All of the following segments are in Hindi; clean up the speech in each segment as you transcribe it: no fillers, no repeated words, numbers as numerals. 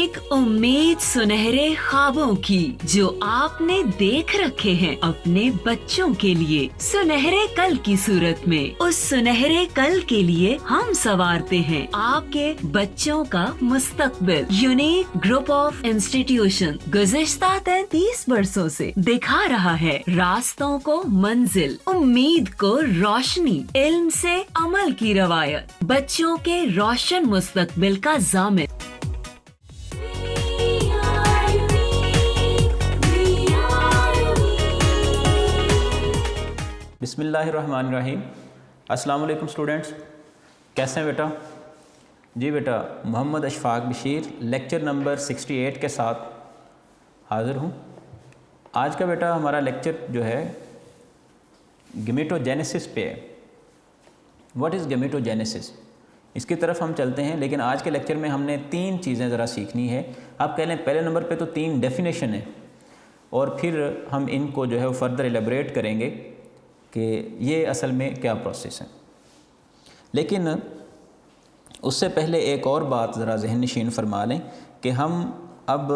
एक उम्मीद सुनहरे ख्वाबों की जो आपने देख रखे हैं अपने बच्चों के लिए, सुनहरे कल की सूरत में। उस सुनहरे कल के लिए हम संवारते हैं आपके बच्चों का मुस्तकबिल। यूनिक ग्रुप ऑफ इंस्टीट्यूशन गुज़िश्ता 33 वर्षों से दिखा रहा है रास्तों को मंजिल, उम्मीद को रोशनी, इल्म से अमल की रवायत, बच्चों के रोशन मुस्तकबिल का जामिन। बिस्मिल्लाहिर्रहमानिर्रहीम। अस्सलाम वालेकुम स्टूडेंट्स, कैसे हैं बेटा? जी बेटा, मोहम्मद अशफाक बशीर लेक्चर नंबर 68 के साथ हाज़िर हूँ। आज का बेटा हमारा लेक्चर जो है गेमेटोजेनेसिस पे है। व्हाट इज़ गेमेटोजेनेसिस, इसकी तरफ हम चलते हैं। लेकिन आज के लेक्चर में हमने 3 चीज़ें ज़रा सीखनी है। आप कह लें पहले नंबर पे तो 3 डेफिनेशन है और फिर हम इनको जो है वो फर्दर एलेबरेट करेंगे कि ये असल में क्या प्रोसेस है। लेकिन उससे पहले एक और बात ज़रा जहन नशीन फरमा लें कि हम अब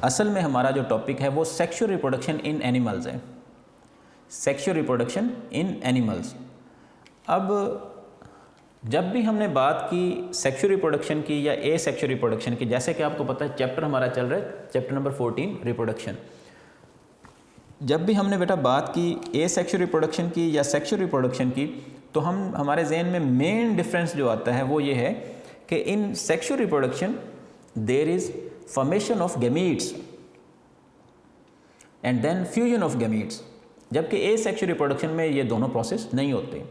असल में हमारा जो टॉपिक है वो सेक्सुअल रिप्रोडक्शन इन एनिमल्स है। Sexual reproduction in animals. अब जब भी हमने बात की सेक्सुअल रिप्रोडक्शन की या ए सेक्सुअल रिप्रोडक्शन की, जैसे कि आपको पता है चैप्टर हमारा चल रहा है चैप्टर नंबर 14 रिप्रोडक्शन। जब भी हमने बेटा बात की ए सेक्सुअल रिप्रोडक्शन की या सेक्सुअल रिप्रोडक्शन की, तो हमारे जहन में मेन डिफरेंस जो आता है वो ये है कि in sexual reproduction there is formation of gametes and then fusion of gametes, जबकि ए सेक्सुअल रिप्रोडक्शन में ये दोनों प्रोसेस नहीं होते।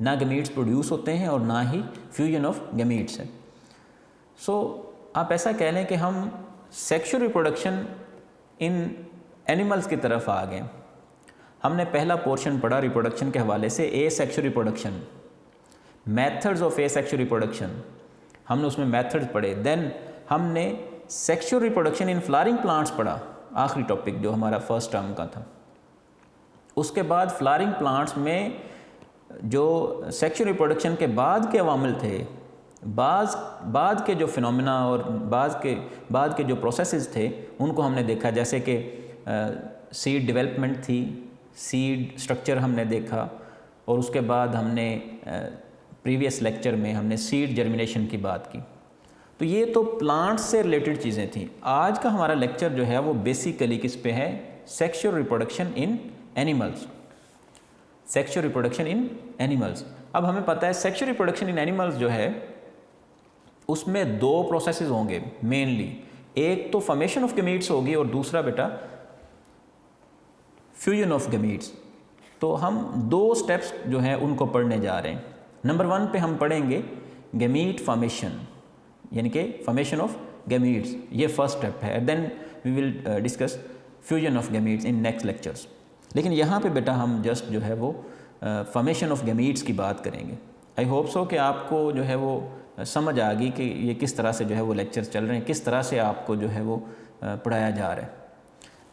ना गैमीट्स प्रोड्यूस होते हैं और ना ही फ्यूजन ऑफ गैमीट्स है। सो आप ऐसा कह लें कि हम सेक्सुअल रिप्रोडक्शन इन एनिमल्स की तरफ आ गए। हमने पहला पोर्शन पढ़ा रिप्रोडक्शन के हवाले से ए sexual reproduction, methods of A sexual reproduction, हमने उसमें मेथड्स पढ़े। देन हमने sexual reproduction in flowering plants पढ़ा, आखिरी टॉपिक जो हमारा फर्स्ट टर्म का था। उसके बाद फ्लावरिंग प्लांट्स में जो सेक्सुअल रिप्रोडक्शन के बाद के अवामिल थे, बाद के जो फिनोमेना और बाद के जो प्रोसेसेस थे उनको हमने देखा, जैसे कि सीड डेवलपमेंट थी, सीड स्ट्रक्चर हमने देखा, और उसके बाद हमने प्रीवियस लेक्चर में हमने सीड जर्मिनेशन की बात की। तो ये तो प्लांट्स से रिलेटेड चीज़ें थी। आज का हमारा लेक्चर जो है वो बेसिकली किस पे है? Sexual reproduction in animals. Sexual reproduction in animals. अब हमें पता है सेक्सुअल रिप्रोडक्शन इन एनिमल्स जो है उसमें 2 प्रोसेसेस होंगे मेनली। एक तो फॉर्मेशन ऑफ गैमीट्स होगी और दूसरा बेटा फ्यूजन ऑफ गैमीट्स। तो हम 2 स्टेप्स जो हैं उनको पढ़ने जा रहे हैं। नंबर 1 पे हम पढ़ेंगे गैमीट फॉर्मेशन, यानी कि फॉर्मेशन ऑफ गैमीट्स, ये फर्स्ट स्टेप है। Then we will discuss fusion of gametes in next lectures. लेकिन यहाँ पे बेटा हम जस्ट जो है वो फॉर्मेशन ऑफ गैमीट्स की बात करेंगे। आई होप सो कि आपको जो है वो समझ आ गई कि ये किस तरह से जो है वो लेक्चर्स चल रहे हैं, किस तरह से आपको जो है वो पढ़ाया जा रहा है।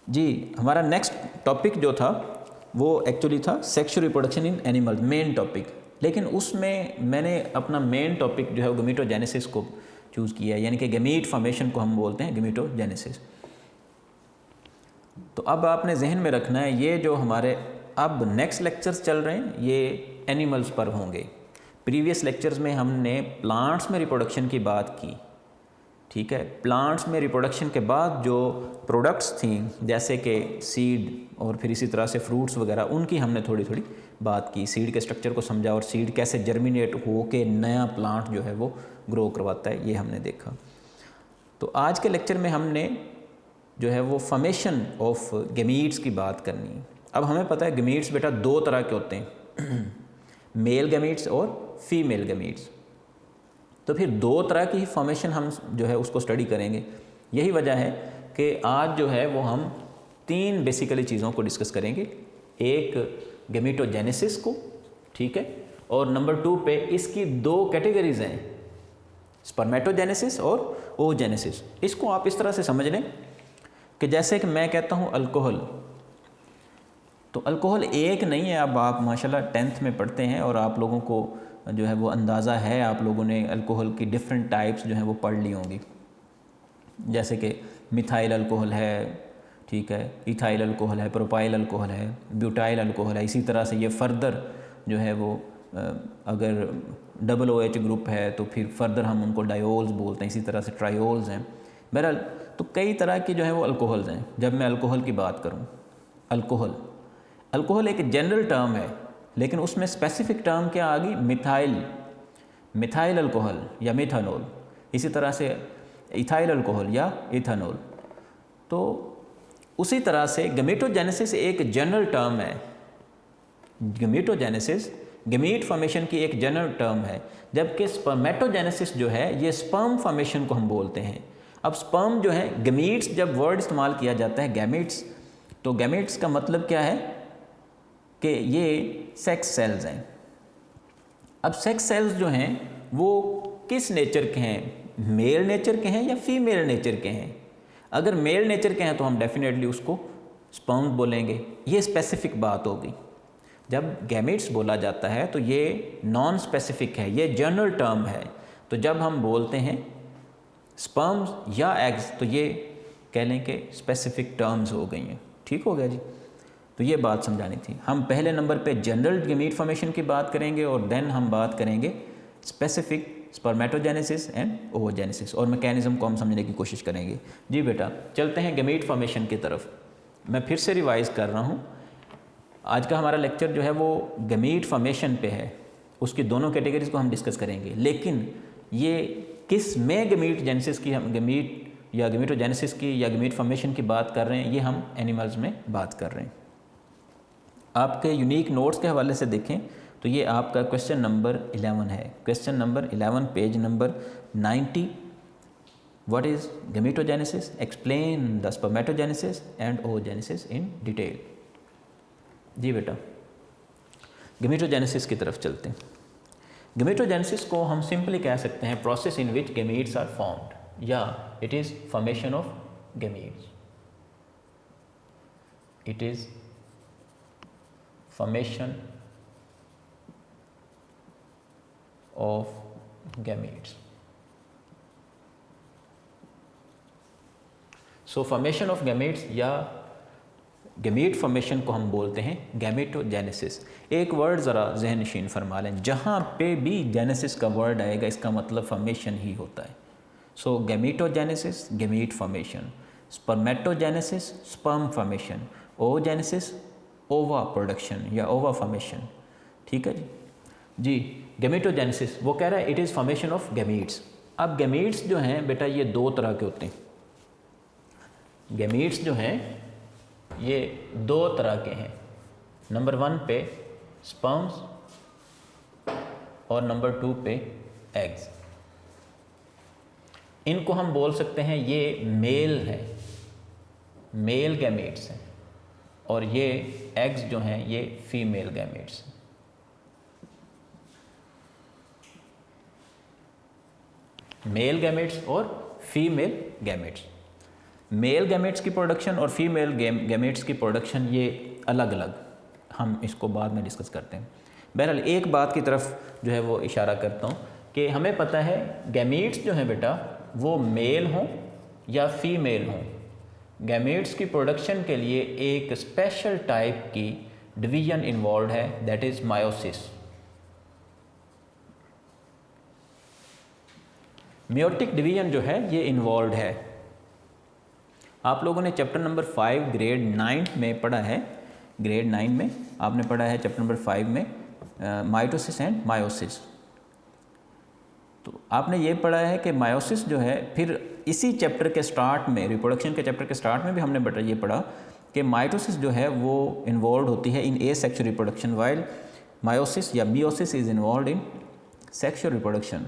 जी, हमारा नेक्स्ट टॉपिक जो था वो एक्चुअली था sexual reproduction in animals, main topic. लेकिन उसमें मैंने अपना मेन टॉपिक जो है वो गैमीटोजेनेसिस को चूज़ किया है, यानी कि गैमीट फॉर्मेशन को हम बोलते हैं गैमीटोजेनेसिस। तो अब आपने जहन में रखना है ये जो हमारे अब नेक्स्ट लेक्चर्स चल रहे हैं ये एनिमल्स पर होंगे। प्रीवियस लेक्चर्स में हमने प्लांट्स में रिप्रोडक्शन की बात की, ठीक है। प्लांट्स में रिप्रोडक्शन के बाद जो प्रोडक्ट्स थी जैसे कि सीड और फिर इसी तरह से फ्रूट्स वगैरह, उनकी हमने थोड़ी थोड़ी बात की। सीड के स्ट्रक्चर को समझा और सीड कैसे जर्मिनेट हो के नया प्लांट जो है वो ग्रो करवाता है, ये हमने देखा। तो आज के लेक्चर में हमने जो है वो फॉर्मेशन ऑफ गैमीट्स की बात करनी है। अब हमें पता है गैमीट्स बेटा 2 तरह के होते हैं, मेल गैमीट्स और फीमेल गैमीट्स। तो फिर 2 तरह की फॉर्मेशन हम जो है उसको स्टडी करेंगे। यही वजह है कि आज जो है वो हम 3 बेसिकली चीज़ों को डिस्कस करेंगे। एक गैमीटोजेनेसिस को, ठीक है, और नंबर 2 पे इसकी 2 कैटेगरीज हैं, स्पर्मेटोजेनेसिस और ओजेनेसिस। इसको आप इस तरह से समझ लें कि जैसे कि मैं कहता हूँ अल्कोहल, तो अल्कोहल एक नहीं है। अब आप माशाल्लाह 10th में पढ़ते हैं और आप लोगों को जो है वो अंदाज़ा है, आप लोगों ने अल्कोहल की डिफरेंट टाइप्स जो है वो पढ़ ली होंगी। जैसे कि मिथाइल अल्कोहल है, ठीक है, इथाइल अल्कोहल है, प्रोपाइल अल्कोहल है, ब्यूटाइल अल्कोहल है। इसी तरह से ये फर्दर जो है वो अगर डबल OH ग्रुप है तो फिर फर्दर हम उनको डायोल्स बोलते हैं। इसी तरह से ट्रायोल्स हैं। बहरहाल तो कई तरह की जो है वो अल्कोहल्स हैं। जब मैं अल्कोहल की बात करूं, अल्कोहल एक जनरल टर्म है, लेकिन उसमें स्पेसिफिक टर्म क्या आ गई? मिथाइल अल्कोहल या मिथानॉल। इसी तरह से इथाइल अल्कोहल या इथानॉल। तो उसी तरह से गमेटोजेनेसिस एक जनरल टर्म है। गमेटोजेनेसिस गमीट फॉर्मेशन की एक जनरल टर्म है, जबकि स्पर्मेटोजेनेसिस जो है ये स्पर्म फॉर्मेशन को हम बोलते हैं। अब स्पर्म जो है, गमीट्स जब वर्ड इस्तेमाल किया जाता है गैमेट्स, तो गैमेट्स का मतलब क्या है कि ये सेक्स सेल्स हैं। अब सेक्स सेल्स जो हैं वो किस नेचर के हैं? मेल नेचर के हैं या फीमेल नेचर के हैं? अगर मेल नेचर के हैं तो हम डेफिनेटली उसको स्पर्म बोलेंगे। ये स्पेसिफिक बात होगी। जब गैमेट्स बोला जाता है तो ये नॉन स्पेसिफिक है, ये जनरल टर्म है। तो जब हम बोलते हैं स्पर्म्स या एग्स तो ये कह लें कि स्पेसिफिक टर्म्स हो गई हैं। ठीक हो गया जी। तो ये बात समझानी थी। हम पहले नंबर पे जनरल गमीट फॉर्मेशन की बात करेंगे और देन हम बात करेंगे स्पेसिफिक स्पर्मेटोजेनेसिस एंड ओवोजेनेसिस, और मैकेनिज्म को हम समझने की कोशिश करेंगे। जी बेटा, चलते हैं गमीट फॉर्मेशन की तरफ। मैं फिर से रिवाइज़ कर रहा हूँ। आज का हमारा लेक्चर जो है वो गमीट फॉर्मेशन पे है। उसकी दोनों कैटेगरीज को हम डिस्कस करेंगे, लेकिन ये किस में गमीट जेनेसिस की, हम गमीट या गमीटोजेनेसिस की या गमीट फॉर्मेशन की बात कर रहे हैं, ये हम एनिमल्स में बात कर रहे हैं। आपके यूनिक नोट्स के हवाले से देखें तो ये आपका क्वेश्चन नंबर 11 है। Question number 11 page number 90। What is gametogenesis? Explain the spermatogenesis and oogenesis in detail. जी बेटा, गमीटोजेनेसिस की तरफ चलते हैं। गमीटोजेनेसिस को हम सिंपली कह सकते हैं process in which gametes are formed, या it is formation of gametes. It is formation of gametes. So formation of gametes या गैमीट फॉर्मेशन को हम बोलते हैं गैमेटोजेनेसिस। एक वर्ड ज़रा जहन नशीन फरमा लें, जहाँ पे भी जेनेसिस का वर्ड आएगा इसका मतलब फॉर्मेशन ही होता है। So gametogenesis gamete formation, spermatogenesis sperm formation, oogenesis ova production या ओवा फॉर्मेशन। ठीक है जी। गैमेटोजेनेसिस वो कह रहा है it is formation of gametes. अब गैमीट्स जो हैं बेटा ये दो तरह के होते हैं। गैमीट्स जो हैं ये दो तरह के हैं। नंबर 1 पे स्पर्म्स और नंबर 2 पे एग्स। इनको हम बोल सकते हैं ये मेल है, मेल गैमीट्स हैं, और ये एग्स जो हैं ये फीमेल गैमेट्स हैं। मेल गैमेट्स और फीमेल गैमेट्स। मेल गैमेट्स की प्रोडक्शन और फीमेल गैमेट्स की प्रोडक्शन ये अलग अलग, हम इसको बाद में डिस्कस करते हैं। बहरहाल एक बात की तरफ जो है वो इशारा करता हूँ कि हमें पता है गैमेट्स जो हैं बेटा वो मेल हों या फीमेल हों, गैमेट्स की प्रोडक्शन के लिए एक स्पेशल टाइप की डिवीजन इन्वॉल्व है, that is meiosis. Meiotic division जो है ये इन्वॉल्व है। आप लोगों ने चैप्टर नंबर 5 ग्रेड 9 में पढ़ा है। ग्रेड 9 में आपने पढ़ा है चैप्टर नंबर 5 में माइटोसिस एंड मायोसिस। तो आपने ये पढ़ा है कि मायोसिस जो है, फिर इसी चैप्टर के स्टार्ट में, रिप्रोडक्शन के चैप्टर के स्टार्ट में भी हमने ये पढ़ा कि माइटोसिस जो है वो इन्वॉल्व होती है in asexual reproduction, while meiosis या meiosis is involve in sexual reproduction.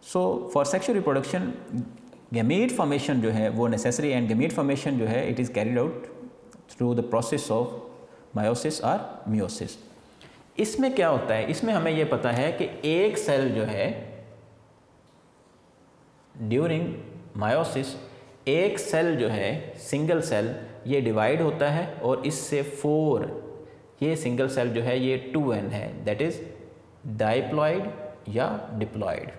So for sexual reproduction gamete formation जो है वो नेसेसरी, एंड गैमीट फॉर्मेशन जो है it is carried out through the process of meiosis और मियोसिस। इसमें क्या होता है, इसमें हमें ये पता है कि एक सेल जो है ड्यूरिंग मायोसिस, एक सेल जो है सिंगल सेल ये डिवाइड होता है और इससे 4 ये सिंगल सेल जो है ये 2n है, दैट इज डाइप्लॉइड या डिप्लॉइड।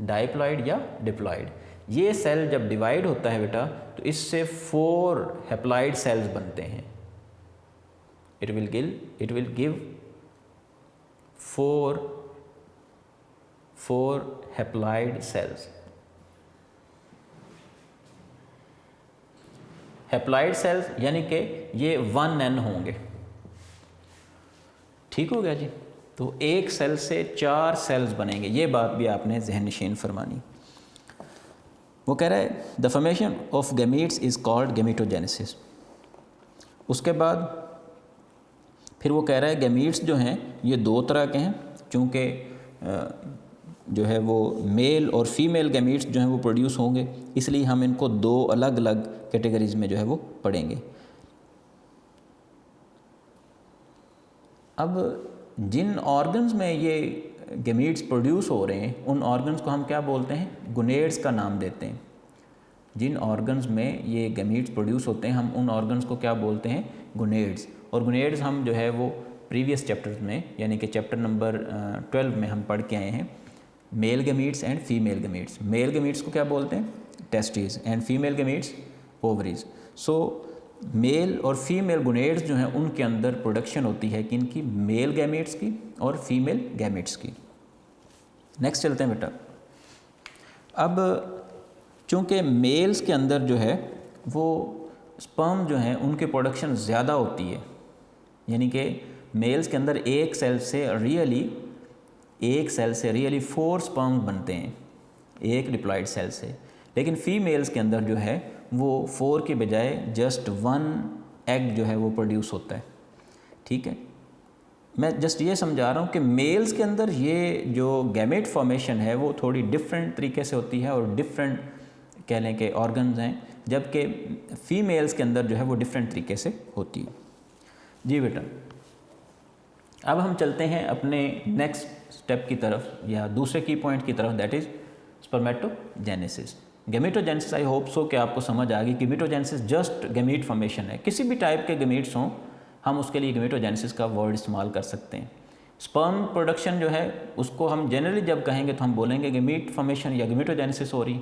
डाइप्लॉइड या डिप्लॉइड ये सेल जब डिवाइड होता है बेटा तो इससे 4 हैप्लॉइड सेल्स बनते हैं। It will give 4 haploid cells. Haploid cells यानी कि ये 1n होंगे। ठीक हो गया जी। तो एक सेल से 4 सेल्स बनेंगे, ये बात भी आपने जहन नशीन फरमानी। वो कह रहा है the formation of gametes is called gametogenesis. उसके बाद फिर वो कह रहा है गैमीट्स जो हैं ये 2 तरह के हैं, चूँकि जो है वो मेल और फीमेल गैमीट्स जो हैं वो प्रोड्यूस होंगे, इसलिए हम इनको 2 अलग अलग कैटेगरीज में जो है वो पढ़ेंगे। अब जिन ऑर्गन्स में ये गैमीट्स प्रोड्यूस हो रहे हैं उन ऑर्गन्स को हम क्या बोलते हैं? गोनेड्स का नाम देते हैं। जिन ऑर्गन्स में ये गैमीट्स प्रोड्यूस होते हैं हम उन ऑर्गन्स को क्या बोलते हैं? गोनेड्स। और गोनेड्स हम जो है वो प्रीवियस चैप्टर्स में यानी कि चैप्टर नंबर 12 में हम पढ़ के आए हैं। Male gametes and female gametes. Male gametes को क्या बोलते हैं? Testes. And female gametes ovaries. So male और फीमेल गोनेड्स जो हैं उनके अंदर प्रोडक्शन होती है किनकी? मेल गैमीट्स की और फीमेल गैमीट्स की। नेक्स्ट चलते हैं बेटा। अब चूँकि मेल्स के अंदर जो है वो स्पर्म जो हैं उनके प्रोडक्शन ज़्यादा होती है, यानी कि मेल्स के अंदर एक सेल से रियली 4 स्पर्म बनते हैं एक डिप्लॉयड सेल से। लेकिन फीमेल्स के अंदर जो है वो 4 के बजाय जस्ट 1 एग जो है वो प्रोड्यूस होता है। ठीक है, मैं जस्ट ये समझा रहा हूँ कि मेल्स के अंदर ये जो गैमेट फॉर्मेशन है वो थोड़ी डिफरेंट तरीके से होती है और डिफरेंट कह लें कि ऑर्गन्स हैं, जबकि फीमेल्स के अंदर जो है वो डिफरेंट तरीके से होती है। जी बेटा, अब हम चलते हैं अपने नेक्स्ट स्टेप की तरफ या दूसरे की पॉइंट की तरफ, that is spermatogenesis. Gametogenesis I hope so कि आपको समझ आ गई। गैमेटोजेनेसिस जस्ट गैमीट फॉर्मेशन है। किसी भी टाइप के गैमीट्स हों हम उसके लिए गैमेटोजेनेसिस का वर्ड इस्तेमाल कर सकते हैं। स्पर्म प्रोडक्शन जो है उसको हम जनरली जब कहेंगे तो हम बोलेंगे गैमीट फॉर्मेशन या गैमेटोजेनेसिस हो रही।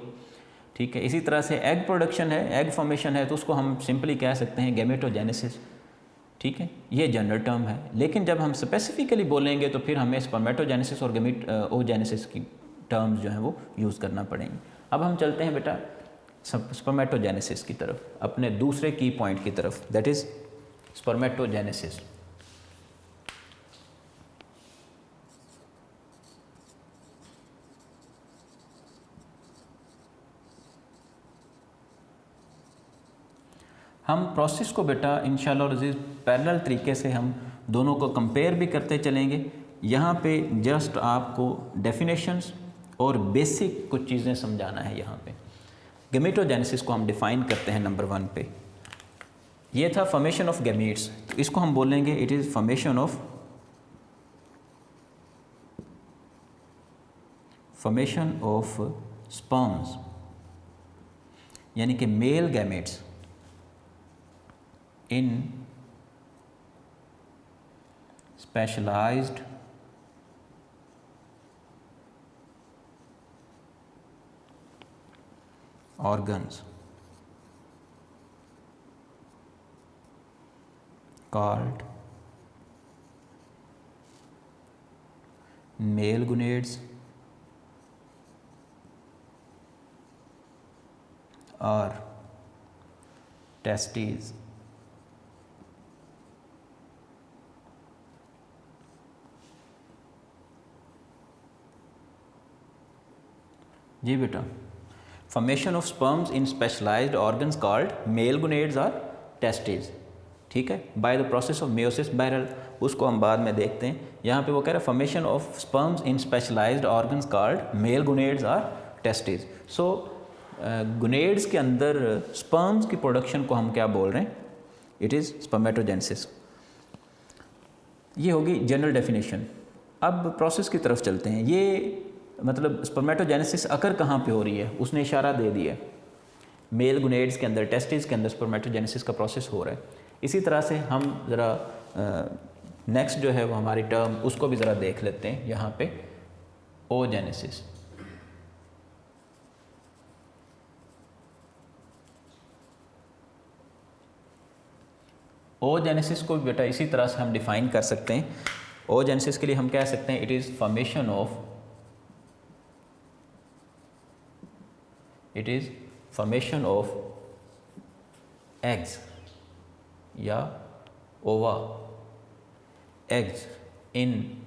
ठीक है, इसी तरह से एग प्रोडक्शन है, एग फॉर्मेशन है, तो उसको हम सिंपली कह सकते हैं गैमेटोजेनेसिस। ठीक है, ये जनरल टर्म है। लेकिन जब हम स्पेसिफिकली बोलेंगे तो फिर हमें स्पर्मेटोजेनेसिस और गैमेटोजेनेसिस की टर्म्स जो हैं वो यूज़ करना पड़ेंगे। अब हम चलते हैं बेटा स्पर्मेटोजेनेसिस की तरफ, अपने दूसरे की पॉइंट की तरफ, दैट इज़ स्पर्मेटोजेनेसिस। हम प्रोसेस को बेटा इंशाअल्लाह अज़ीज़ पैरेलल तरीके से हम दोनों को कंपेयर भी करते चलेंगे। यहाँ पे जस्ट आपको डेफिनेशंस और बेसिक कुछ चीज़ें समझाना है। यहाँ पे गैमेटोजेनेसिस को हम डिफ़ाइन करते हैं नंबर 1 पे। ये था फॉर्मेशन ऑफ गैमीट्स, तो इसको हम बोलेंगे it is formation of sperms, यानी कि male gametes in specialized organs called male gonads or testes। जी बेटा, formation of sperms in specialised organs called male gonads और टेस्टिस। ठीक है, by the process of meiosis बैरल, उसको हम बाद में देखते हैं। यहाँ पे वो कह रहा है formation of sperms in specialised organs called male gonads और टेस्टिस। सो गोनेड्स के अंदर स्पर्म्स की प्रोडक्शन को हम क्या बोल रहे हैं? It is spermatogenesis. ये होगी जनरल डेफिनेशन। अब प्रोसेस की तरफ चलते हैं। ये मतलब स्पर्मेटोजेनेसिस अकर कहाँ पे हो रही है, उसने इशारा दे दिया। मेल गोनेड्स के अंदर, टेस्टिस के अंदर स्पर्मेटोजेनेसिस का प्रोसेस हो रहा है। इसी तरह से हम ज़रा नेक्स्ट जो है वो हमारी टर्म उसको भी ज़रा देख लेते हैं। यहाँ पे ओजेनेसिस। ओजेनेसिस को बेटा इसी तरह से हम डिफाइन कर सकते हैं। ओजेनेसिस के लिए हम कह सकते हैं it is formation of eggs या ova eggs in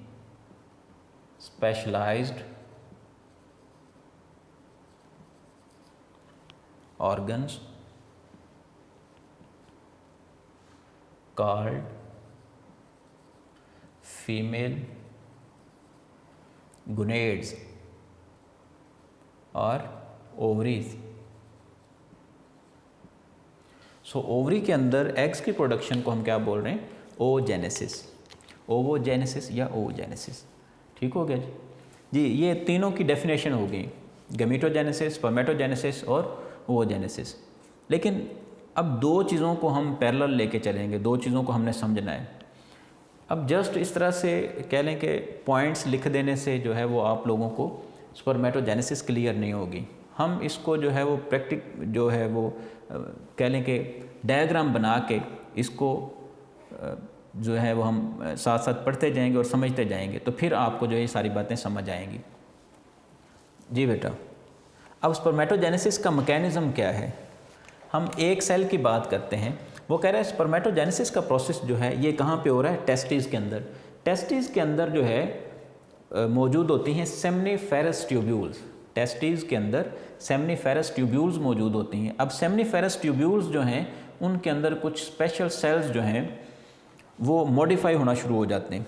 specialised organs called female gonads और ovaries। सो ओवरी के अंदर एग्स की प्रोडक्शन को हम क्या बोल रहे हैं? ओजेनेसिस, ओवोजेनेसिस या ओजेनेसिस। ठीक हो गया जी। ये तीनों की डेफिनेशन हो गई, गैमेटोजेनेसिस, स्पर्मेटोजेनेसिस और ओजेनेसिस। लेकिन अब दो चीज़ों को हम पैरेलल लेके चलेंगे, दो चीज़ों को हमने समझना है। अब जस्ट इस तरह से कह लें कि पॉइंट्स लिख देने से जो है वो आप लोगों को स्पर्मेटोजेनेसिस क्लियर नहीं होगी। हम इसको जो है वो जो है वो कह लें कि डायग्राम बना के इसको जो है वो हम साथ साथ पढ़ते जाएंगे और समझते जाएंगे, तो फिर आपको जो है ये सारी बातें समझ आएंगी। जी बेटा, अब स्पर्मेटोजेनेसिस का मैकेनिज़्म क्या है? हम एक सेल की बात करते हैं। वो कह रहा है स्पर्मेटोजेनेसिस का प्रोसेस जो है ये कहाँ पे हो रहा है? टेस्टिस के अंदर। टेस्टिस के अंदर जो है मौजूद होती हैं सेमनीफेरस ट्यूब्यूल्स। टेस्टिस के अंदर सेमनीफेरस ट्यूब्यूल्स मौजूद होती हैं। अब सेमनीफेरस ट्यूब्यूल्स जो हैं उनके अंदर कुछ स्पेशल सेल्स जो हैं वो मॉडिफाई होना शुरू हो जाते हैं।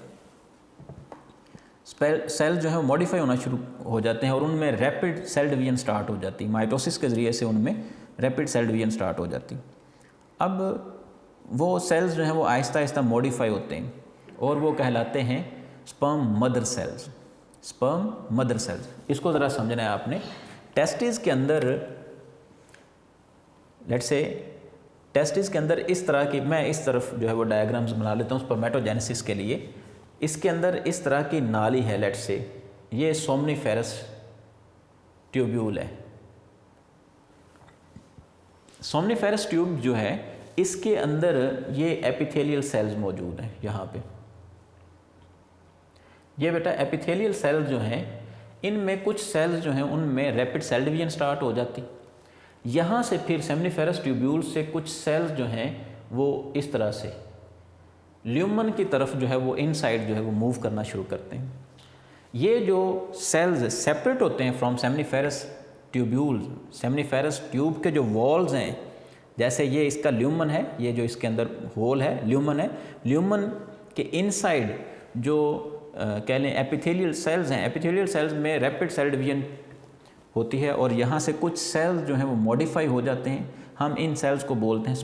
सेल जो है वो मॉडिफाई होना शुरू हो जाते हैं और उनमें रैपिड सेल डिवीजन स्टार्ट हो जाती है। माइटोसिस के ज़रिए से उनमें रैपिड सेल डिवीजन स्टार्ट हो जाती। अब वो सेल्स जो हैं वो आहिस्ता आहिस्ता मॉडिफाई होते हैं और वो कहलाते हैं sperm mother cells. Sperm mother cells, इसको ज़रा समझना है आपने। टेस्टिस के अंदर लेट्स से टेस्टिस के अंदर इस तरह की, मैं इस तरफ जो है वो डायग्राम्स बना लेता हूँ स्पर्मेटोजेनेसिस के लिए। इसके अंदर इस तरह की नाली है, लेट्स से ये सोमनीफेरस ट्यूब्यूल है। सोमनीफेरस ट्यूब जो है इसके अंदर ये एपिथेलियल सेल्स मौजूद हैं। यहाँ पे ये बेटा एपिथेलियल सेल्स जो हैं इनमें कुछ सेल्स जो हैं उनमें रैपिड सेल डिवीजन स्टार्ट हो जाती। यहाँ से फिर सेमनीफेरस ट्यूब्यूल से कुछ सेल्स जो हैं वो इस तरह से ल्यूमन की तरफ जो है वो इनसाइड जो है वो मूव करना शुरू करते हैं। ये जो सेल्स सेपरेट होते हैं from seminiferous tubules, seminiferous tube के जो वॉल्स हैं, जैसे ये इसका ल्यूमन है, ये जो इसके अंदर होल है ल्यूमन है, ल्यूमन के इनसाइड जो कह लें एपिथेलियल सेल्स हैं, एपिथेलियल सेल्स में रैपिड सेल डिवीजन होती है और यहाँ से कुछ सेल्स जो हैं वो मॉडिफाई हो जाते हैं। हम इन सेल्स को बोलते हैं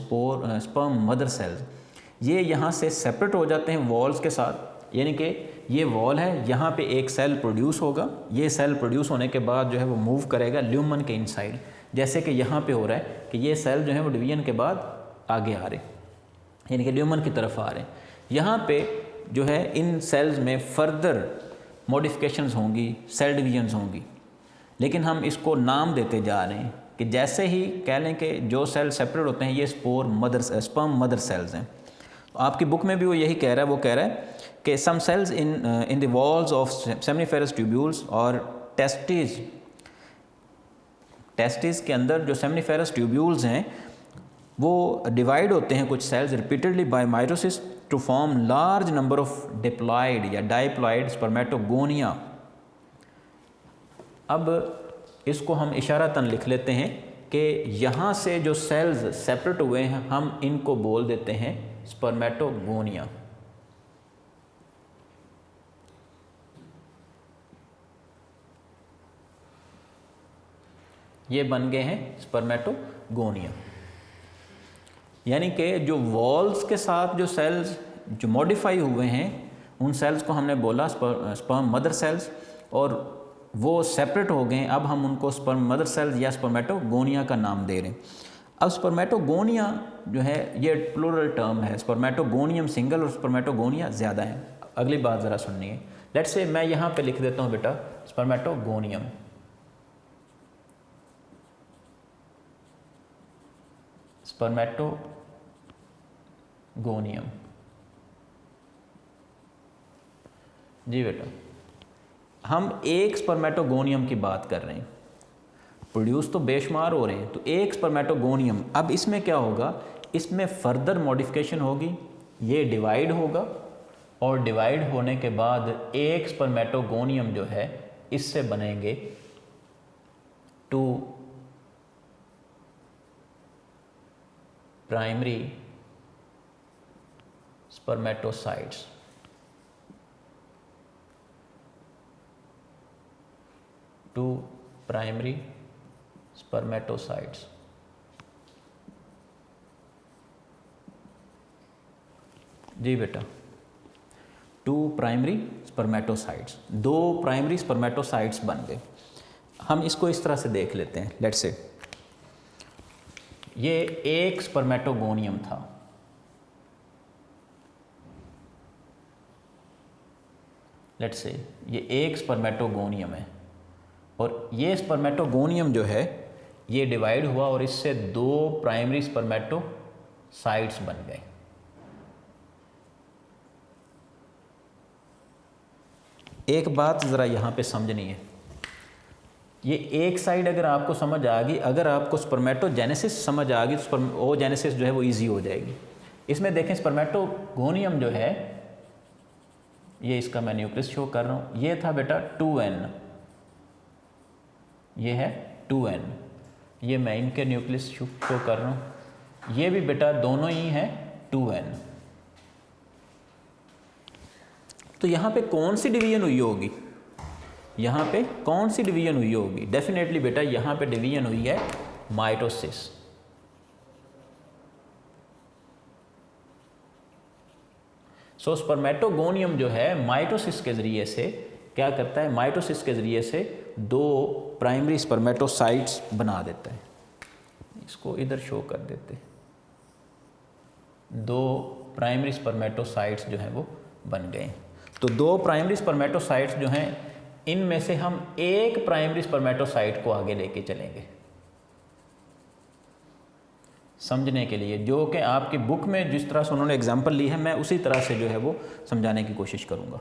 स्पर्म मदर सेल्स। ये यहाँ से सेपरेट हो जाते हैं वॉल्स के साथ, यानी कि ये वॉल है, यहाँ पे एक सेल प्रोड्यूस होगा, ये सेल प्रोड्यूस होने के बाद जो है वो मूव करेगा ल्यूमन के इनसाइड, जैसे कि यहाँ पे हो रहा है कि ये सेल जो है वो डिवीजन के बाद आगे आ रहे, यानी कि ल्यूमन की तरफ आ रहे हैं। यहाँ पे जो है इन सेल्स में फर्दर मॉडिफिकेशंस होंगी, सेल डिवीजन्स होंगी, लेकिन हम इसको नाम देते जा रहे हैं कि जैसे ही कह लें कि जो सेल सेपरेट होते हैं ये स्पर्म मदर सेल्स हैं। आपकी बुक में भी वो यही कह रहा है, वो कह रहा है कि some cells in the walls of seminiferous tubules और टेस्टिस के अंदर जो सेमनीफेरस ट्यूब्यूल्स हैं वो डिवाइड होते हैं कुछ cells repeatedly by mitosis to form large number of diploid या डाइप्लॉइड स्पर्मेटोगोनिया। अब इसको हम इशारतन लिख लेते हैं कि यहाँ से जो सेल्स सेपरेट हुए हैं हम इनको बोल देते हैं स्पर्मेटोगोनिया। ये बन गए हैं स्पर्मेटोगोनिया, यानी कि जो वॉल्स के साथ जो सेल्स जो मॉडिफाई हुए हैं उन सेल्स को हमने बोला स्पर्म मदर सेल्स, और वो सेपरेट हो गए। अब हम उनको स्पर्म मदर सेल्स या स्पर्मेटोगोनिया का नाम दे रहे हैं। अब स्पर्मेटोगोनिया जो है ये प्लूरल टर्म है, स्पर्मेटोगोनियम सिंगल और स्पर्मेटोगोनिया ज़्यादा है। अगली बात ज़रा सुननी है। लेट्स से मैं यहाँ पे लिख देता हूँ बेटा स्पर्मेटोगोनियम, गोनियम। जी बेटा, हम एक स्पर्मेटोगोनियम की बात कर रहे हैं, प्रोड्यूस तो बेशुमार हो रहे हैं, तो एक स्पर्मेटोगोनियम। अब इसमें क्या होगा, इसमें फर्दर मॉडिफिकेशन होगी, ये डिवाइड होगा और डिवाइड होने के बाद एक स्पर्मेटोगोनियम जो है इससे बनेंगे 2 प्राइमरी स्पर्मेटोसाइट्स। Primary spermatocytes. जी बेटा, 2 प्राइमरी स्पर्मेटोसाइट्स, 2 प्राइमरी स्पर्मेटोसाइट्स बन गए। हम इसको इस तरह से देख लेते हैं। लेट्स से ये एक स्पर्मेटोगोनियम था, लेट्स से ये एक स्पर्मेटोगोनियम है और ये स्पर्मेटोगोनियम जो है ये डिवाइड हुआ और इससे 2 प्राइमरी स्पर्मेटोसाइट्स बन गए। एक बात ज़रा यहाँ पे समझनी है, ये एक साइड अगर आपको समझ आ गई, अगर आपको स्पर्मेटोजेनेसिस समझ आ गई तो ओजेनेसिस जो है वो इजी हो जाएगी। इसमें देखें स्पर्मेटोगोनियम जो है, ये इसका मैं न्यूक्लियस शो कर रहा हूँ, ये था बेटा 2n, ये है 2n, ये मैं इनके न्यूक्लियस शो कर रहा हूँ, ये भी बेटा दोनों ही हैं 2n। तो यहाँ पे कौन सी डिवीजन हुई होगी, यहाँ पे कौन सी डिवीजन हुई होगी? डेफिनेटली बेटा यहाँ पे डिवीजन हुई है माइटोसिस। सो स्पर्मेटोगोनियम जो है माइटोसिस के ज़रिए से क्या करता है, माइटोसिस के ज़रिए से 2 प्राइमरी स्पर्मेटोसाइट्स बना देता है। इसको इधर शो कर देते हैं, 2 प्राइमरी स्पर्मेटोसाइट्स जो हैं वो बन गए। तो 2 प्राइमरी स्पर्मेटोसाइट्स जो हैं, इनमें से हम एक प्राइमरी स्पर्मेटोसाइट को आगे लेके चलेंगे समझने के लिए, जो कि आपकी बुक में जिस तरह से उन्होंने एग्जाम्पल ली है, मैं उसी तरह से जो है वो समझाने की कोशिश करूँगा।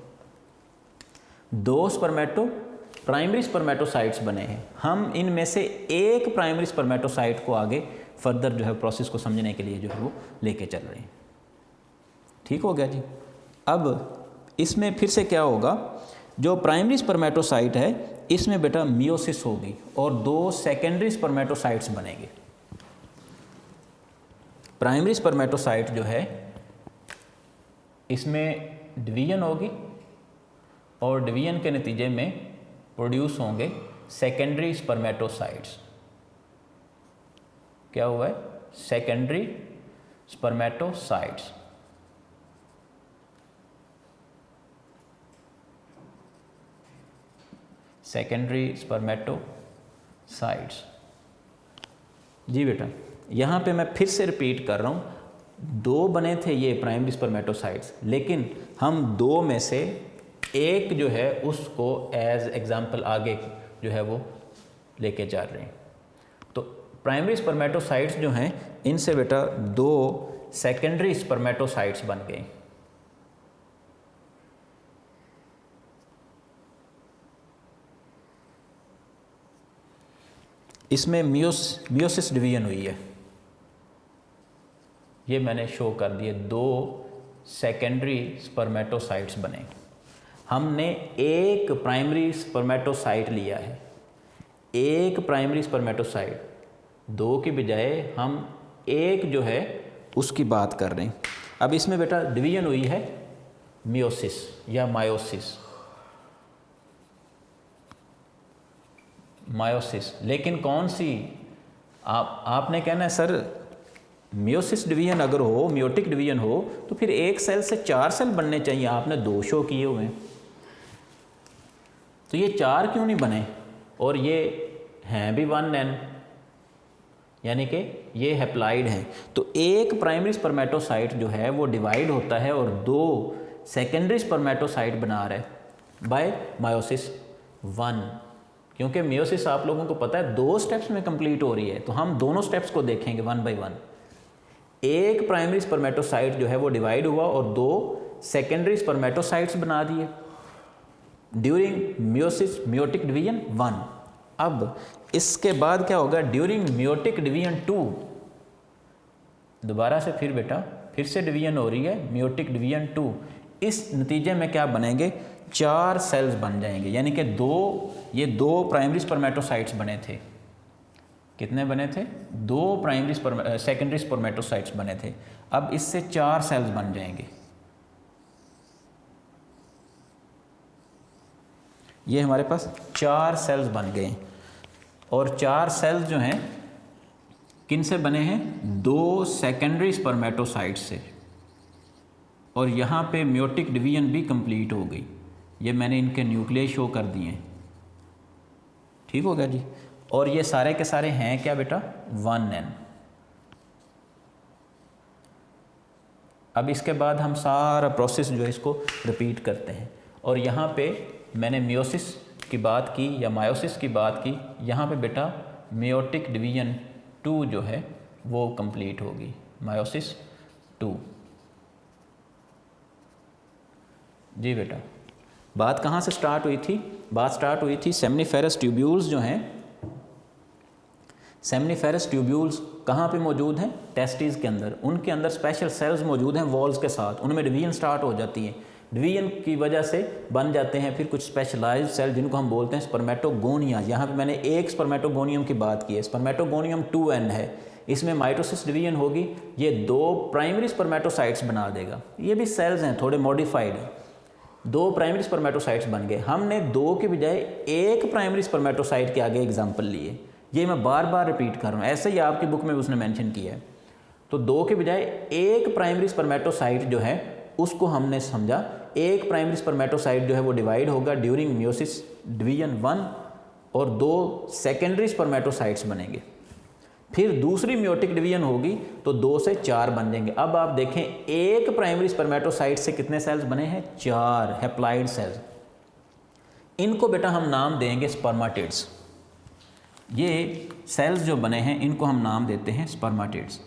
2 प्राइमरी स्पर्मेटोसाइट्स बने हैं, हम इनमें से एक प्राइमरी स्पर्मेटोसाइट को आगे फर्दर जो है प्रोसेस को समझने के लिए जो है वो लेके चल रहे हैं। ठीक हो गया जी। अब इसमें फिर से क्या होगा, जो प्राइमरी स्पर्मेटोसाइट है इसमें बेटा मियोसिस होगी और 2 सेकेंडरी स्पर्मेटोसाइट्स बनेंगे। प्राइमरी स्पर्मेटोसाइट जो है इसमें डिवीजन होगी और डिवीजन के नतीजे में प्रोड्यूस होंगे सेकेंडरी स्पर्मेटोसाइट्स। क्या हुआ है, सेकेंडरी स्पर्मेटोसाइट्स। Secondary spermatocytes. जी बेटा, यहाँ पे मैं फिर से रिपीट कर रहा हूँ, 2 बने थे ये प्राइमरी स्पर्मेटोसाइट्स, लेकिन हम 2 में से एक जो है उसको एज एग्जाम्पल आगे जो है वो लेके जा रहे हैं। तो प्राइमरी स्पर्मेटोसाइट्स जो हैं इनसे बेटा 2 सेकेंडरी स्पर्मेटोसाइट्स बन गए। इसमें मियोसिस डिवीजन हुई है, ये मैंने शो कर दिए, 2 सेकेंडरी स्पर्मेटोसाइट्स बने। हमने एक प्राइमरी स्पर्मेटोसाइट लिया है, एक प्राइमरी स्पर्मेटोसाइट, 2 की बजाय हम एक जो है उसकी बात कर रहे हैं। अब इसमें बेटा डिवीजन हुई है मियोसिस या मायोसिस, मायोसिस। लेकिन कौन सी, आपने कहना है सर मियोसिस डिवीजन अगर हो, मियोटिक डिवीजन हो, तो फिर एक सेल से 4 सेल बनने चाहिए, आपने 2 शो किए हुए हैं, तो ये 4 क्यों नहीं बने? और ये हैं भी 1n, यानी कि ये हैप्लाइड हैं। तो एक प्राइमरी स्पर्मेटोसाइट जो है वो डिवाइड होता है और 2 सेकेंडरी स्पर्मेटोसाइट बना रहा है बाय मायोसिस 1। क्योंकि मियोसिस आप लोगों को पता है 2 स्टेप्स में कंप्लीट हो रही है, तो हम दोनों स्टेप्स को देखेंगे 1 बाय 1। एक प्राइमरी स्पर्मेटोसाइट जो है वो डिवाइड हुआ और 2 सेकेंडरी स्पर्मेटोसाइट्स बना दिए ड्यूरिंग मियोसिस मियोटिक डिवीजन 1। अब इसके बाद क्या होगा, ड्यूरिंग मियोटिक डिवीजन 2, दोबारा से फिर बेटा फिर से डिवीजन हो रही है मियोटिक डिवीजन 2। इस नतीजे में क्या बनेंगे, 4 सेल्स बन जाएंगे, यानी कि ये 2 प्राइमरी स्पर्मेटोसाइट्स बने थे। कितने बने थे, 2 सेकेंडरी स्पर्मेटोसाइट्स बने थे। अब इससे 4 सेल्स बन जाएंगे। ये हमारे पास 4 सेल्स बन गए और 4 सेल्स जो हैं किन से बने हैं, 2 सेकेंडरी स्पर्मेटोसाइट्स से। और यहाँ पे मियोटिक डिवीजन भी कंप्लीट हो गई। ये मैंने इनके न्यूक्लियस शो कर दिए हैं, ठीक हो गया जी। और ये सारे के सारे हैं क्या बेटा, 1n। अब इसके बाद हम सारा प्रोसेस जो है इसको रिपीट करते हैं। और यहाँ पे मैंने मियोसिस की बात की या मायोसिस की बात की, यहाँ पे बेटा मियोटिक डिवीजन 2 जो है वो कंप्लीट होगी, मायोसिस 2। जी बेटा, बात कहाँ से स्टार्ट हुई थी, बात स्टार्ट हुई थी सेमनीफेरस ट्यूब्यूल्स जो हैं, सेमनीफेरस ट्यूब्यूल्स कहाँ पे मौजूद हैं, टेस्टिस के अंदर। उनके अंदर स्पेशल सेल्स मौजूद हैं वॉल्स के साथ, उनमें डिवीजन स्टार्ट हो जाती है। डिवीजन की वजह से बन जाते हैं फिर कुछ स्पेशलाइज्ड सेल जिनको हम बोलते हैं स्पर्मेटोगोनिया। यहाँ पे मैंने एक स्पर्मेटोगोनियम की बात की है, स्पर्मेटोगोनियम 2n है। इसमें माइटोसिस डिवीजन होगी, ये 2 प्राइमरी स्पर्मेटोसाइट्स बना देगा। ये भी सेल्स हैं, थोड़े मॉडिफाइड हैं। 2 प्राइमरी स्पर्मेटोसाइट्स बन गए। हमने 2 के बजाय 1 प्राइमरी स्पर्मेटोसाइट के आगे एग्जाम्पल लिए। ये मैं बार बार रिपीट कर रहा हूँ, ऐसे ही आपकी बुक में उसने मेंशन किया है। तो 2 के बजाय 1 प्राइमरी स्पर्मेटोसाइट जो है उसको हमने समझा, 1 प्राइमरी स्पर्मेटोसाइट जो है वो डिवाइड होगा ड्यूरिंग मियोसिस डिवीजन 1 और 2 सेकेंडरी स्पर्मेटोसाइट्स बनेंगे। फिर दूसरी मियोटिक डिवीजन होगी तो 2 से 4 बन जाएंगे। अब आप देखें 1 प्राइमरी स्पर्मेटोसाइट से कितने सेल्स बने हैं, 4 हैप्लॉइड सेल्स। इनको बेटा हम नाम देंगे स्पर्मेटिड्स। ये सेल्स जो बने हैं इनको हम नाम देते हैं स्पर्मेटिड्स।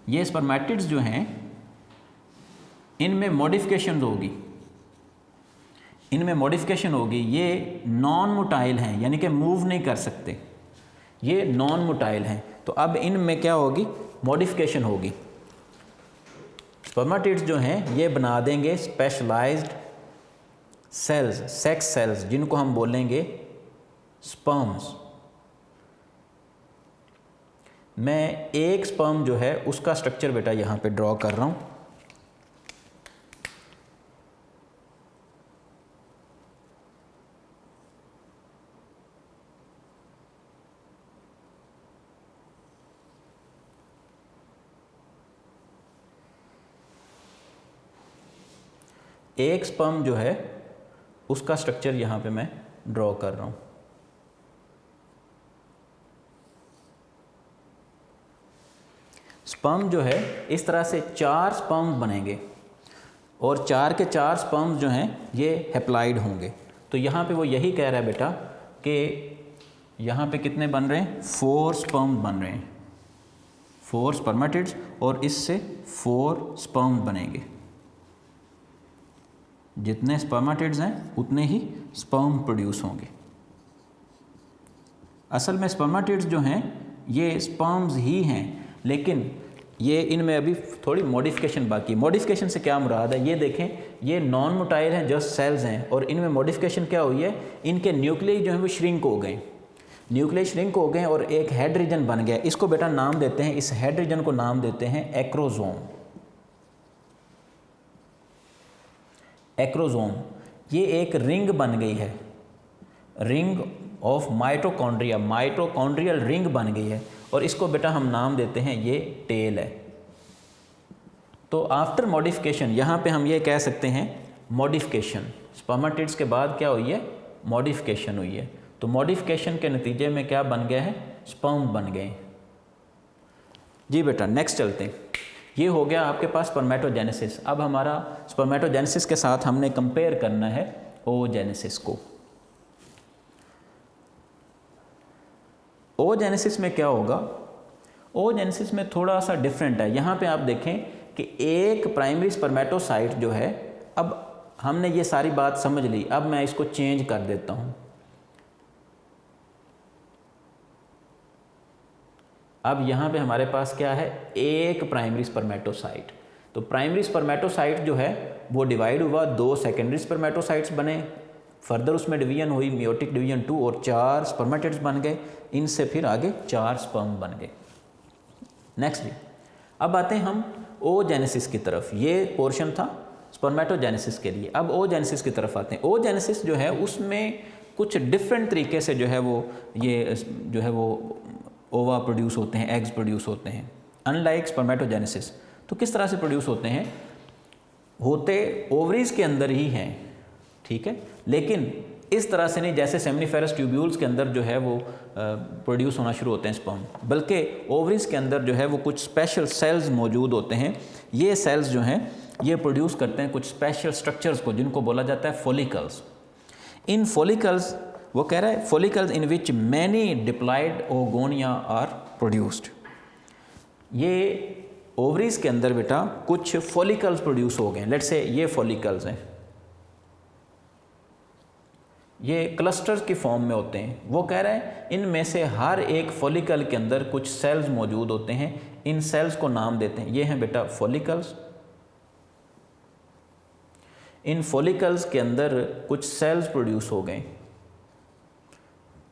ये स्पर्मेटिड्स जो हैं इनमें मॉडिफिकेशन होगी, इनमें मॉडिफिकेशन होगी। ये नॉन मोटाइल हैं, यानी कि मूव नहीं कर सकते, ये नॉन मोटाइल हैं। तो अब इनमें क्या होगी, मॉडिफिकेशन होगी। स्पर्मेटिड्स जो हैं ये बना देंगे स्पेशलाइज्ड सेल्स, सेक्स सेल्स, जिनको हम बोलेंगे स्पर्म्स। मैं एक स्पर्म जो है उसका स्ट्रक्चर बेटा यहाँ पे ड्रॉ कर रहा हूँ। एक स्पर्म जो है उसका स्ट्रक्चर यहाँ पे मैं ड्रॉ कर रहा हूँ। स्पर्म जो है इस तरह से 4 स्पर्म बनेंगे और 4 के 4 स्पर्म जो हैं ये हैप्लॉइड होंगे। तो यहाँ पे वो यही कह रहा है बेटा कि यहाँ पे कितने बन रहे हैं, 4 स्पर्म बन रहे हैं, 4 स्पर्मेटिड्स, और इससे 4 स्पर्म बनेंगे। जितने स्पर्मेटिड्स हैं उतने ही स्पर्म प्रोड्यूस होंगे। असल में स्पर्मेटिड्स जो हैं ये स्पर्म्स ही हैं, लेकिन ये इनमें अभी थोड़ी मॉडिफिकेशन बाकी है। मॉडिफिकेशन से क्या मुराद है, ये देखें, ये नॉन मोटाइल हैं, जस्ट सेल्स हैं, और इनमें मॉडिफिकेशन क्या हुई है, इनके न्यूक्लियस जो हैं वो श्रिंक हो गए, न्यूक्लियस श्रिंक हो गए और एक हेड रीजन बन गया। इसको बेटा नाम देते हैं, इस हेड रीजन को नाम देते हैं एक्रोसोम। एक्रोसोम ये एक रिंग बन गई है, ring of mitochondria, mitochondrial ring बन गई है, और इसको बेटा हम नाम देते हैं ये टेल है। तो आफ्टर मॉडिफिकेशन यहाँ पे हम ये कह सकते हैं मॉडिफिकेशन, स्पर्मेटिड्स के बाद क्या हुई है, मॉडिफिकेशन हुई है। तो मॉडिफिकेशन के नतीजे में क्या बन गया है, स्पर्म बन गए। जी बेटा नेक्स्ट चलते हैं। ये हो गया आपके पास स्पर्मेटोजेनेसिस। अब हमारा स्पर्मेटोजेनेसिस के साथ हमने कंपेयर करना है oogenesis को। oogenesis में क्या होगा, ओजेनेसिस में थोड़ा सा डिफरेंट है। यहाँ पे आप देखें कि एक प्राइमरी स्पर्मेटोसाइट जो है, अब हमने ये सारी बात समझ ली, अब मैं इसको चेंज कर देता हूँ। अब यहाँ पे हमारे पास क्या है, एक प्राइमरी स्पर्मेटोसाइट। तो प्राइमरी स्पर्मेटोसाइट जो है वो डिवाइड हुआ, 2 सेकेंडरी स्पर्मेटोसाइट्स बने, फर्दर उसमें डिवीजन हुई, मियोटिक डिवीजन 2, और 4 स्पर्मेटिड्स बन गए, इनसे फिर आगे 4 स्पर्म बन गए। नेक्स्ट, अब आते हैं हम ओजेनेसिस की तरफ। ये पोर्शन था स्पर्मेटोजेनेसिस के लिए। अब ओजेनेसिस की तरफ आते हैं। ओजेनेसिस जो है उसमें कुछ डिफरेंट तरीके से जो है वो ये जो है वो ओवा प्रोड्यूस होते हैं, एग्स प्रोड्यूस होते हैं, अनलाइक स्पर्मेटोजेनेसिस। तो किस तरह से प्रोड्यूस होते हैं, होते ओवरीज के अंदर ही हैं, ठीक है, लेकिन इस तरह से नहीं जैसे सेमनीफेरस ट्यूब्यूल्स के अंदर जो है वो प्रोड्यूस होना शुरू होते हैं स्पर्म, बल्कि ओवरीज के अंदर जो है वो कुछ स्पेशल सेल्स मौजूद होते हैं। ये सेल्स जो हैं ये प्रोड्यूस करते हैं कुछ स्पेशल स्ट्रक्चर्स को, जिनको बोला जाता है फॉलिकल्स। इन फॉलिकल्स, वो कह रहा है follicles in which many diploid oogonia are produced. ये ओवरीज के अंदर बेटा कुछ फॉलिकल्स प्रोड्यूस हो गए। लेट्स से ये फॉलिकल्स हैं, ये क्लस्टर्स की फॉर्म में होते हैं। वो कह रहे हैं इनमें से हर एक फॉलिकल के अंदर कुछ सेल्स मौजूद होते हैं, इन सेल्स को नाम देते हैं, ये हैं बेटा फॉलिकल्स। इन फॉलिकल्स के अंदर कुछ सेल्स प्रोड्यूस हो गए,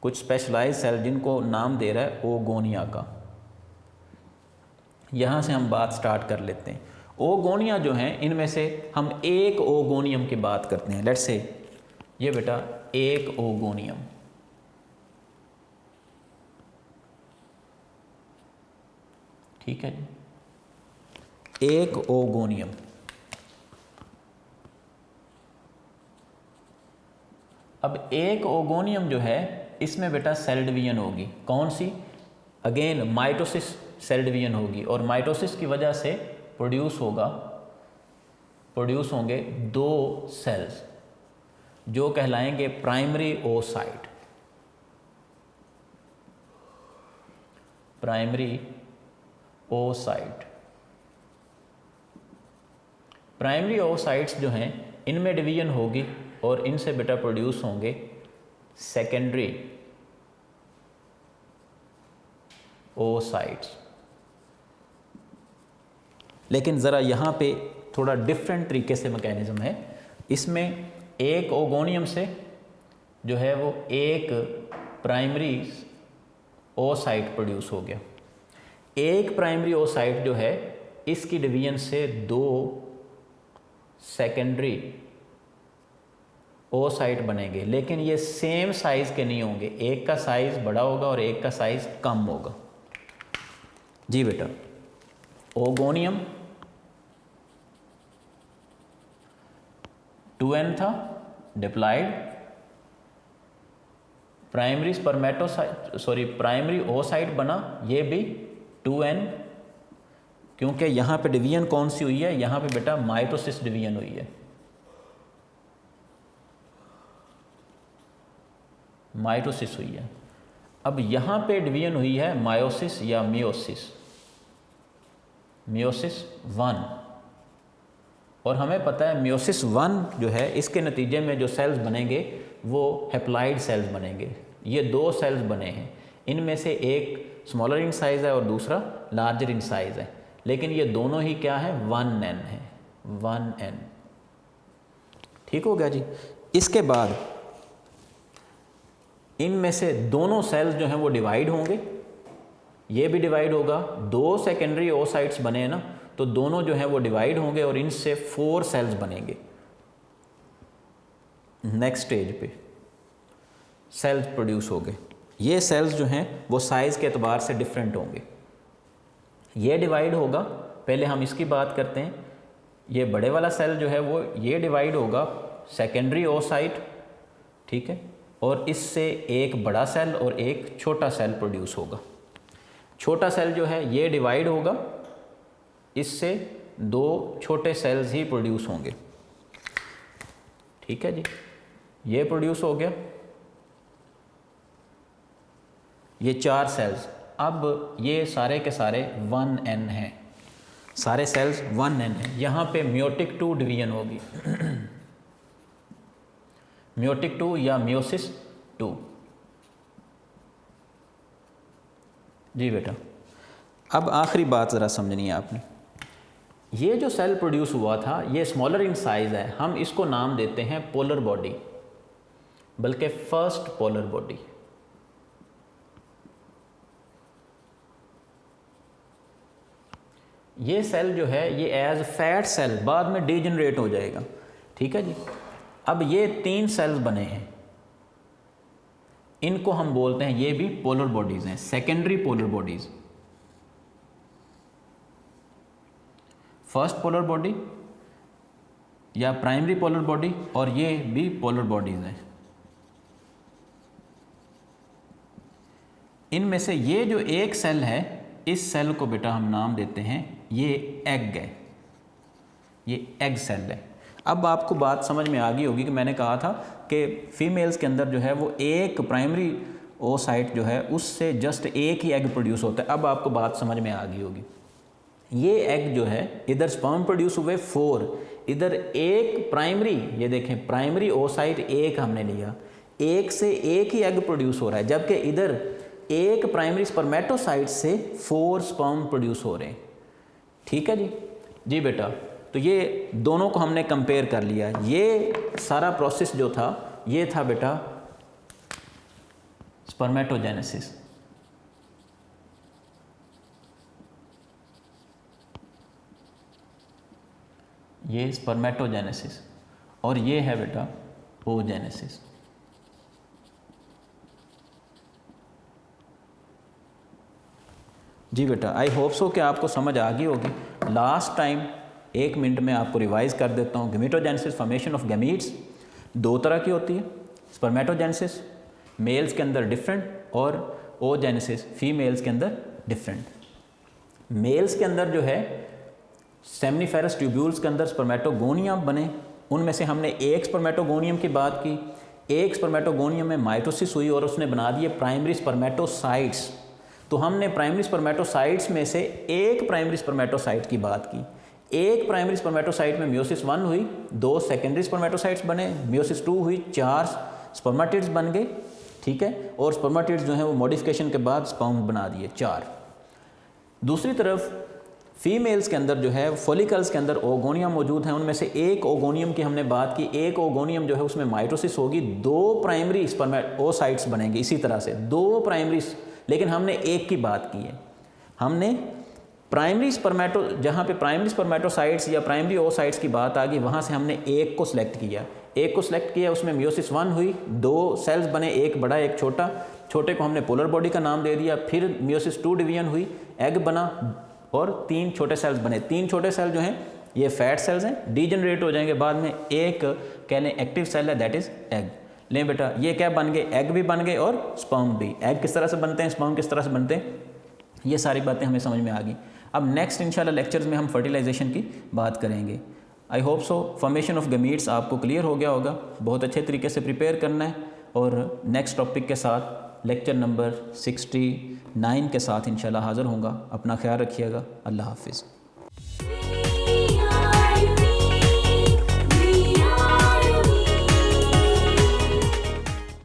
कुछ स्पेशलाइज सेल, जिनको नाम दे रहा है ओगोनिया का। यहाँ से हम बात स्टार्ट कर लेते हैं। ओगोनिया जो हैं इनमें से हम एक ओगोनियम की बात करते हैं। लेट्स से ये बेटा एक ओगोनियम, ठीक है जी, एक ओगोनियम। अब एक ओगोनियम जो है इसमें बेटा सेल डिवीजन होगी, कौन सी, अगेन माइटोसिस सेल डिवीजन होगी, और माइटोसिस की वजह से प्रोड्यूस होंगे 2 सेल्स जो कहलाएंगे primary oocyte. Primary oocyte, primary oocytes जो हैं इनमें डिवीजन होगी और इनसे बेटा प्रोड्यूस होंगे सेकेंडरी ओसाइट्स। लेकिन ज़रा यहाँ पे थोड़ा डिफरेंट तरीके से मैकेनिज्म है। इसमें एक ओगोनियम से जो है वो एक प्राइमरी ओसाइट प्रोड्यूस हो गया। एक प्राइमरी ओसाइट जो है इसकी डिवीजन से 2 सेकेंडरी ओसाइट बनेंगे, लेकिन ये सेम साइज़ के नहीं होंगे, एक का साइज़ बड़ा होगा और एक का साइज़ कम होगा। जी बेटा, ओगोनियम 2n था डिप्लॉयड, प्राइमरी प्राइमरी ओसाइट बना, ये भी 2n, क्योंकि यहाँ पे डिवीजन कौन सी हुई है, यहाँ पे बेटा माइटोसिस डिवीजन हुई है, माइटोसिस हुई है। अब यहाँ पे डिवीजन हुई है मायोसिस या मियोसिस, मियोसिस 1, और हमें पता है मियोसिस 1 जो है इसके नतीजे में जो सेल्स बनेंगे वो हैप्लॉइड सेल्स बनेंगे। ये 2 सेल्स बने हैं, इनमें से एक स्मॉलर इन साइज़ है और दूसरा लार्जर इन साइज़ है, लेकिन ये दोनों ही क्या है, 1n है, 1n। ठीक हो गया जी। इसके बाद इनमें से दोनों सेल्स जो हैं वो डिवाइड होंगे, ये भी डिवाइड होगा, 2 सेकेंडरी ओसाइट्स बने हैं ना, तो दोनों जो हैं वो डिवाइड होंगे और इनसे 4 सेल्स बनेंगे। नेक्स्ट स्टेज पे सेल्स प्रोड्यूस हो गए। ये सेल्स जो हैं वो साइज़ के एतबार से डिफरेंट होंगे। ये डिवाइड होगा, पहले हम इसकी बात करते हैं। ये बड़े वाला सेल जो है वो ये डिवाइड होगा सेकेंडरी ओसाइट, ठीक है, और इससे एक बड़ा सेल और एक छोटा सेल प्रोड्यूस होगा। छोटा सेल जो है ये डिवाइड होगा, इससे 2 छोटे सेल्स ही प्रोड्यूस होंगे, ठीक है जी। ये प्रोड्यूस हो गया, ये 4 सेल्स। अब ये सारे के सारे 1n हैं, सारे सेल्स 1n हैं। यहाँ पे म्योटिक 2 डिवीजन होगी, म्योटिक 2 या म्योसिस 2। जी बेटा, अब आखिरी बात ज़रा समझनी है आपने। ये जो सेल प्रोड्यूस हुआ था ये स्मॉलर इन साइज़ है, हम इसको नाम देते हैं पोलर बॉडी, बल्कि फर्स्ट पोलर बॉडी। ये सेल जो है ये एज फैट सेल बाद में डीजनरेट हो जाएगा, ठीक है जी। अब ये 3 सेल्स बने हैं, इनको हम बोलते हैं, ये भी पोलर बॉडीज़ हैं, secondary polar bodies. First polar body या प्राइमरी पोलर बॉडी, और ये भी पोलर बॉडीज़ हैं। इनमें से ये जो एक सेल है, इस सेल को बेटा हम नाम देते हैं, ये एग है, ये एग सेल है। अब आपको बात समझ में आ गई होगी कि मैंने कहा था कि फीमेल्स के अंदर जो है वो एक प्राइमरी ओसाइट जो है उससे जस्ट एक ही एग प्रोड्यूस होता है। अब आपको बात समझ में आ गई होगी। ये एग जो है इधर स्पर्म प्रोड्यूस हुए 4, इधर एक प्राइमरी, ये देखें प्राइमरी ओसाइट एक हमने लिया, एक से एक ही एग प्रोड्यूस हो रहा है, जबकि इधर एक प्राइमरी स्पर्मेटोसाइट से 4 स्पर्म प्रोड्यूस हो रहे हैं, ठीक है जी। जी बेटा, तो ये दोनों को हमने कंपेयर कर लिया। ये सारा प्रोसेस जो था ये था बेटा स्पर्मेटोजेनेसिस, ये स्पर्मेटोजेनेसिस, और ये है बेटा ओजेनेसिस। जी बेटा, आई होप सो कि आपको समझ आ गई होगी। लास्ट टाइम 1 मिनट में आपको रिवाइज कर देता हूँ। गैमेटोजेनेसिस, फॉर्मेशन ऑफ गैमीट्स 2 तरह की होती है। स्पर्मेटोजेनेसिस मेल्स के अंदर डिफरेंट, और ओजेनेसिस फीमेल्स के अंदर डिफरेंट। मेल्स के अंदर जो है सेमनीफेरस ट्यूब्यूल्स के अंदर स्पर्मेटोगोनियम बने, उनमें से हमने एक स्पर्मेटोगोनियम की बात की। एक स्पर्मेटोगोनियम में माइटोसिस हुई और उसने बना दिए प्राइमरी स्पर्मेटोसाइट्स। तो हमने प्राइमरी स्पर्मेटोसाइट्स में से एक प्राइमरी स्पर्मेटोसाइट की बात की। एक प्राइमरी स्पर्मेटोसाइट में म्योसिस 1 हुई, 2 सेकेंडरी स्पर्मेटोसाइट्स बने, म्योसिस 2 हुई, 4 स्पर्मेटिड्स बन गए, ठीक है। और स्पर्मेटिड्स जो हैं वो मॉडिफिकेशन के बाद स्पर्म बना दिए 4। दूसरी तरफ फीमेल्स के अंदर जो है फॉलिकल्स के अंदर ओगोनियम मौजूद हैं, उनमें से एक ओगोनियम की हमने बात की। एक ओगोनियम जो है उसमें माइटोसिस होगी, 2 प्राइमरी स्पर्मेटोसाइट्स बनेंगे, इसी तरह से 2 प्राइमरी, लेकिन हमने एक की बात की है। हमने प्राइमरी स्पर्मेटो, जहाँ पे प्राइमरी स्पर्मेटोसाइट्स या प्राइमरी ओसाइट्स की बात आ गई, वहाँ से हमने एक को सिलेक्ट किया। एक को सिलेक्ट किया, उसमें म्योसिस 1 हुई, 2 सेल्स बने, एक बड़ा एक छोटा। छोटे को हमने पोलर बॉडी का नाम दे दिया। फिर म्योसिस 2 डिवीजन हुई, एग बना और 3 छोटे सेल्स बने। 3 छोटे सेल जो हैं ये फैट सेल्स हैं, डीजनरेट हो जाएंगे बाद में। एक कह लें एक्टिव सेल है, दैट इज़ एग। लें बेटा, ये क्या बन गए, एग भी बन गए और स्पर्म भी। एग किस तरह से बनते हैं, स्पर्म किस तरह से बनते हैं, ये सारी बातें हमें समझ में आ गई। अब नेक्स्ट इंशाल्लाह लेक्चर्स में हम फर्टिलाइजेशन की बात करेंगे। I hope so formation of gametes आपको क्लियर हो गया होगा। बहुत अच्छे तरीके से प्रिपेयर करना है, और नेक्स्ट टॉपिक के साथ लेक्चर नंबर 69 के साथ इंशाल्लाह हाज़िर होऊंगा। अपना ख्याल रखिएगा। अल्लाह हाफिज़।